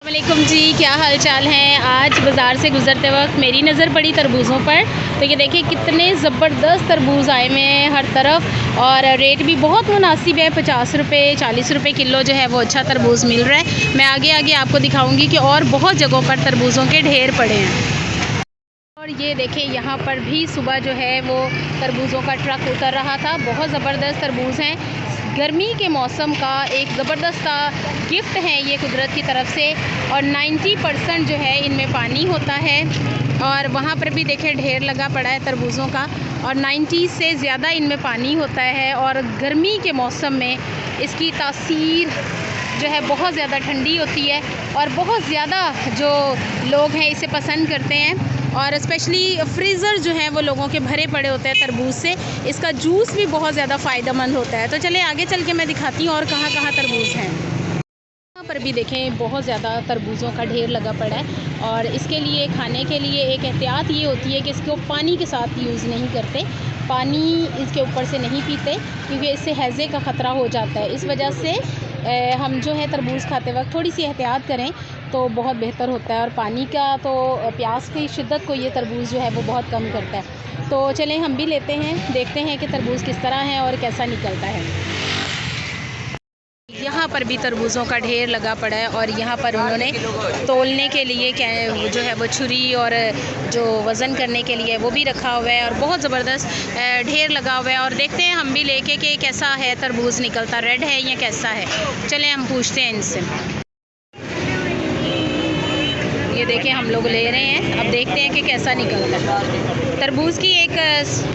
वालेकुम जी, क्या हाल चाल हैं। आज बाज़ार से गुज़रते वक्त मेरी नज़र पड़ी तरबूज़ों पर। तो ये देखिए कितने ज़बरदस्त तरबूज़ आए हुए हैं हर तरफ, और रेट भी बहुत मुनासिब है। 50 रुपये 40 रुपये किलो जो है वो अच्छा तरबूज़ मिल रहा है। मैं आगे आगे आपको दिखाऊंगी कि और बहुत जगहों पर तरबूज़ों के ढेर पड़े हैं। और ये देखिए यहाँ पर भी सुबह जो है वो तरबूज़ों का ट्रक उतर रहा था। बहुत ज़बरदस्त तरबूज़ हैं। गर्मी के मौसम का एक ज़बरदस्त गिफ्ट है ये कुदरत की तरफ से। और 90% जो है इनमें पानी होता है, और वहाँ पर भी देखें ढेर लगा पड़ा है तरबूज़ों का, और 90 से ज़्यादा इनमें पानी होता है। और गर्मी के मौसम में इसकी तासीर जो है बहुत ज़्यादा ठंडी होती है, और बहुत ज़्यादा जो लोग हैं इसे पसंद करते हैं। और स्पेशली फ्रीज़र जो है वो लोगों के भरे पड़े होते हैं तरबूज से। इसका जूस भी बहुत ज़्यादा फ़ायदेमंद होता है। तो चलिए आगे चल के मैं दिखाती हूँ और कहाँ कहाँ तरबूज हैं। यहाँ पर भी देखें बहुत ज़्यादा तरबूज़ों का ढेर लगा पड़ा है, और इसके लिए खाने के लिए एक एहतियात ये होती है कि इसको पानी के साथ यूज़ नहीं करते। पानी इसके ऊपर से नहीं पीते, क्योंकि इससे हैज़े का ख़तरा हो जाता है। इस वजह से हम जो है तरबूज़ खाते वक्त थोड़ी सी एहतियात करें तो बहुत बेहतर होता है। और पानी का तो प्यास की शिद्दत को ये तरबूज़ जो है वो बहुत कम करता है। तो चलें हम भी लेते हैं, देखते हैं कि तरबूज़ किस तरह है और कैसा निकलता है। यहाँ पर भी तरबूज़ों का ढेर लगा पड़ा है, और यहाँ पर उन्होंने तोलने के लिए क्या जो है वो छुरी और जो वज़न करने के लिए वो भी रखा हुआ है, और बहुत ज़बरदस्त ढेर लगा हुआ है। और देखते हैं हम भी लेके कि कैसा है तरबूज़ निकलता, रेड है या कैसा है। चलें हम पूछते हैं इनसे। ये देखिए हम लोग ले रहे हैं, अब देखते हैं कि कैसा निकलता है। तरबूज़ की एक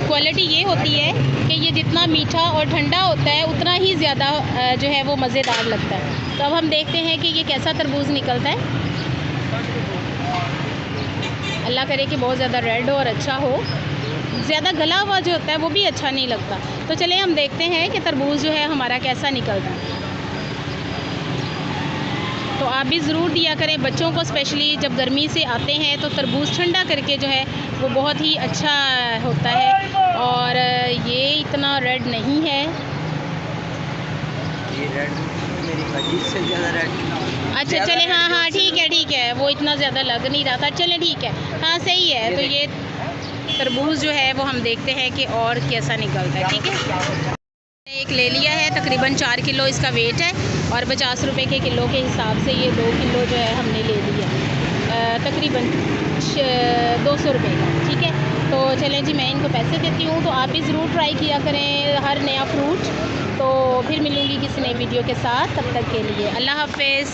क्वालिटी ये होती है कि ये जितना मीठा और ठंडा होता है उतना ही ज़्यादा जो है वो मज़ेदार लगता है। तो अब हम देखते हैं कि ये कैसा तरबूज़ निकलता है। अल्लाह करे कि बहुत ज़्यादा रेड हो और अच्छा हो। ज़्यादा गला हुआ जो होता है वो भी अच्छा नहीं लगता। तो चलिए हम देखते हैं कि तरबूज़ जो है हमारा कैसा निकलता है। तो आप भी ज़रूर दिया करें बच्चों को, स्पेशली जब गर्मी से आते हैं तो तरबूज़ ठंडा करके जो है वो बहुत ही अच्छा होता है। और ये इतना रेड नहीं है, ये रेड मेरी खाजी से ज़्यादा रेड। अच्छा चले, हाँ ठीक है, वो इतना ज़्यादा लग नहीं रहा था। चले ठीक है, हाँ सही है। तो ये तरबूज़ जो है वो हम देखते हैं कि और कैसा निकलता है। ठीक है, एक ले लिया है, तकरीबन 4 किलो इसका वेट है, और 50 रुपये के किलो के हिसाब से ये 2 किलो जो है हमने ले लिया, तकरीबन 200 रुपये का। ठीक है, तो चलें जी मैं इनको पैसे देती हूँ। तो आप भी ज़रूर ट्राई किया करें हर नया फ्रूट। तो फिर मिलूँगी किसी नई वीडियो के साथ, तब तक के लिए अल्लाह हाफ़िज़।